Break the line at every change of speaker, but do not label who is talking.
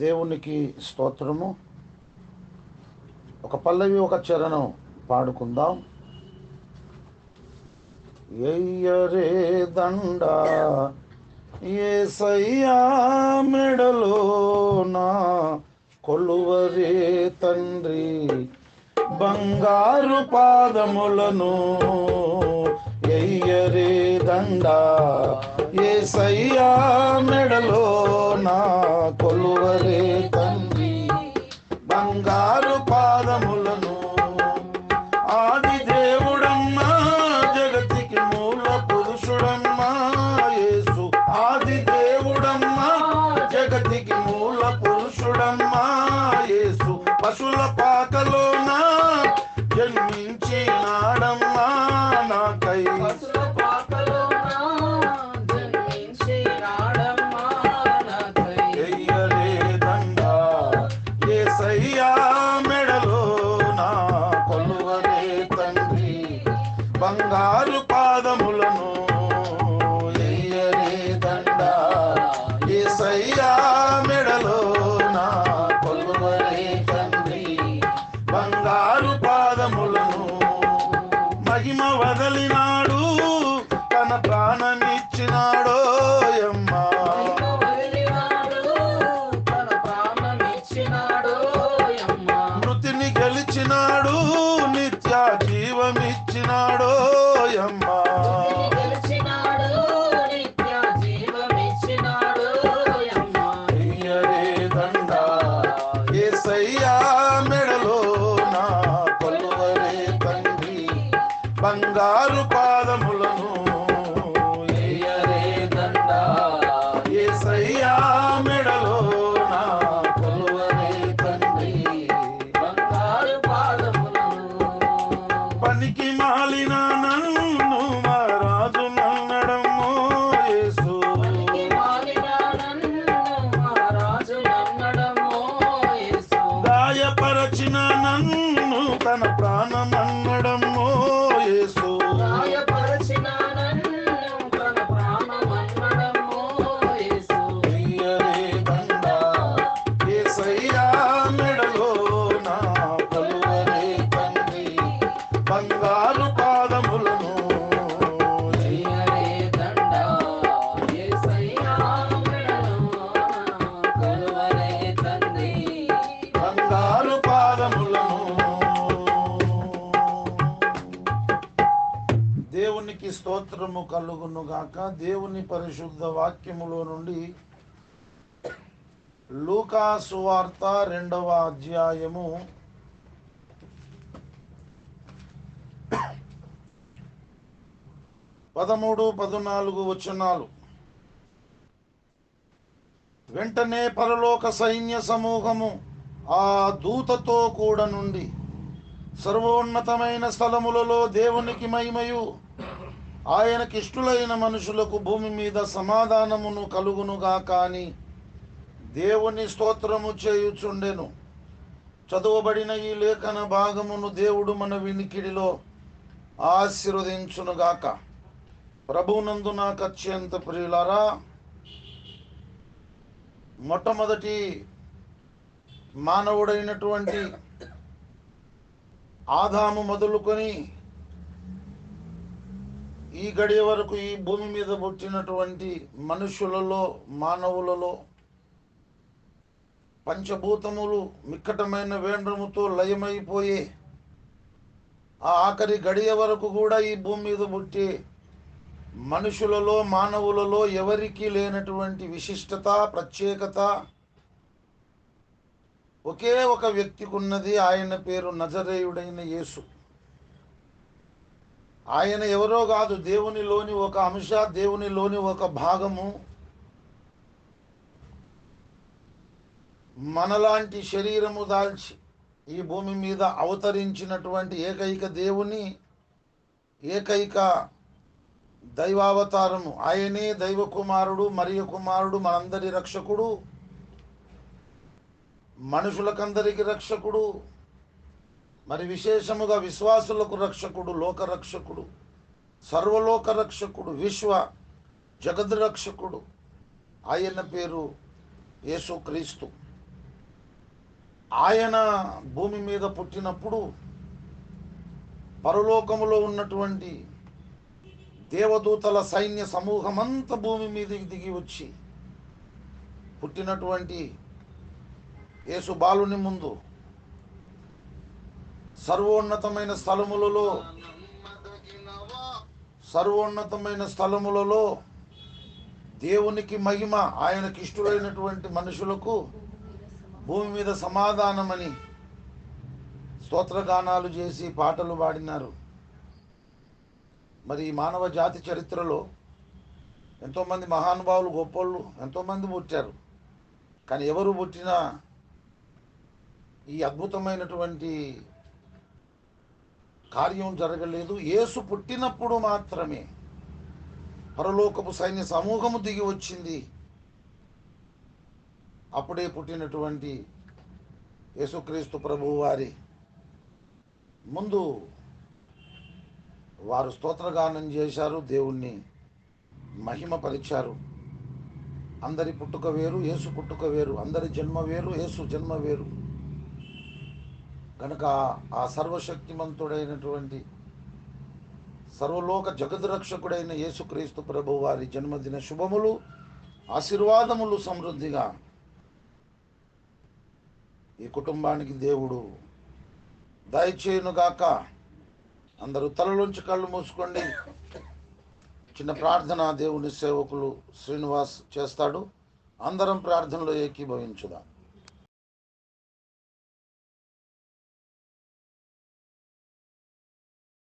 దేవునికి స్తోత్రము. ఒక పల్లవి ఒక చరణం పాడుకుందాం. ఎయ్యరే దండ యేసయ్యా మెడలోనా కొలువరే తండ్రి బంగారు పాదములను. ఎయ్యరే దండ యేసయ్యా మెడలోనా కొలువరే తండ్రి బంగారు పాదములను. ఆది దేవుడమ్మా జగతికి మూల పురుషుడమ్మా యేసు. ఆది దేవుడమ్మా జగతికి మూల పురుషుడమ్మా యేసు. పశుల పాకలోన జన్మించినాడమ్మా నాకై. ఎయ్యరే దండ యేసయ్యా మెడలోన కొలువరే తండ్రి బంగారు పాదములను. ఎయ్యరే దండ యేసయ్యా మెడలోన కొలువరే తండ్రి బంగారు పాదములను. మహిమ వదలినాడు తన ప్రాణమిచ్చినాడో యమ్మా. మృతిని గెలిచినాడు నిత్య జీవమిచ్చినాడో యమ్మా. ఎయ్యరే దండ యేసయ్యా మెడలోన కొలువరే తండ్రి బంగారు పాదములను. ఎయ్యరే దండ యేసయ్యా మెడలోన కొలువరే తండ్రి బంగారు పాదములను. పనికి మాలిన నన్ను మా రాజు నన్నడమ్మో యేసు. గాయపరచిన నన్ను తన ప్రాణమన్నడమ్మో యేసు. ఎయ్యరే దండ యేసయ్యా మెడలోన కొలువరే తండ్రి బంగారు పాదములను. ఎయ్యరే దండ యేసయ్యా మెడలోన కొలువరే తండ్రి బంగారు పాదములను. దేవునికి స్తోత్రము కలుగును గాక. దేవుని పరిశుద్ధ వాక్యములో నుండి లూకా సువార్త 2వ అధ్యాయము 13, 14 వచనాలు. వెంటనే పరలోక సైన్య సమూహము ఆ దూతతో కూడా నుండి సర్వోన్నతమైన స్థలములలో దేవునికి మహిమయు ఆయనకిష్టులైన మనుషులకు భూమి మీద సమాధానమును కలుగునుగాక అని దేవుని స్తోత్రము చేయుచుండెను. చదువబడిన ఈ లేఖన భాగమును దేవుడు మన వినికిడిలో ఆశీర్వదించునుగాక. ప్రభువునందు నాకు అత్యంత ప్రియులారా, మొట్టమొదటి మానవుడైనటువంటి ఆదాము మొదలుకొని ఈ గడియ వరకు ఈ భూమి మీద పుట్టినటువంటి మనుషులలో మానవులలో పంచభూతములు మిక్కటమైన వేంద్రముతో లయమైపోయే ఆ ఆఖరి గడియ వరకు కూడా ఈ భూమి మీద పుట్టే మనుషులలో మానవులలో ఎవరికీ లేనటువంటి విశిష్టత, ప్రత్యేకత ఒకే ఒక వ్యక్తికి ఉన్నది. ఆయన పేరు నజరేయుడైన యేసు. ఆయన ఎవరో కాదు, దేవునిలోని ఒక అంశ, దేవునిలోని ఒక భాగము. మనలాంటి శరీరము దాల్చి ఈ భూమి మీద అవతరించినటువంటి ఏకైక దేవుని ఏకైక దైవావతారము. ఆయనే దైవ కుమారుడు, మరియ కుమారుడు, మనందరి రక్షకుడు, మనుషులకందరికి రక్షకుడు, మరి విశేషముగా విశ్వాసులకు రక్షకుడు, లోక రక్షకుడు, సర్వలోక రక్షకుడు, విశ్వ జగద్రక్షకుడు. ఆయన పేరు యేసుక్రీస్తు. ఆయన భూమి మీద పుట్టినప్పుడు పరలోకములో ఉన్నటువంటి దేవదూతల సైన్య సమూహమంతా భూమి మీదకి దిగి వచ్చి పుట్టినటువంటి యేసు బాలుని ముందు సర్వోన్నతమైన స్థలములలో దేవునికి మహిమ, ఆయనకి ఇష్టమైనటువంటి మనుషులకు భూమి మీద సమాధానమని స్తోత్రగానాలు చేసి పాటలు పాడినారు. మరి ఈ మానవ జాతి చరిత్రలో ఎంతోమంది మహానుభావులు, గొప్పోళ్ళు ఎంతోమంది పుట్టారు. కానీ ఎవరు పుట్టినా ఈ అద్భుతమైనటువంటి కార్యం జరగలేదు. యేసు పుట్టినప్పుడు మాత్రమే పరలోకపు సైన్య సమూహము దిగి వచ్చింది. అప్పుడే పుట్టినటువంటి యేసుక్రీస్తు ప్రభువు వారి ముందు వారు స్తోత్రగానం చేశారు, దేవుణ్ణి మహిమపరిచారు. అందరి పుట్టుక వేరు, యేసు పుట్టుక వేరు. అందరి జన్మ వేరు, యేసు జన్మ వేరు. కనుక ఆ సర్వశక్తిమంతుడైనటువంటి సర్వలోక జగద్రక్షకుడైన యేసుక్రీస్తు ప్రభు వారి జన్మదిన శుభములు, ఆశీర్వాదములు సమృద్ధిగా ఈ కుటుంబానికి దేవుడు దయచేయునుగాక. అందరూ తలలోంచి కళ్ళు మూసుకోండి. చిన్న ప్రార్థన దేవుని సేవకులు శ్రీనివాస్ చేస్తాడు. అందరం ప్రార్థనలో ఏకీభవించుదాం.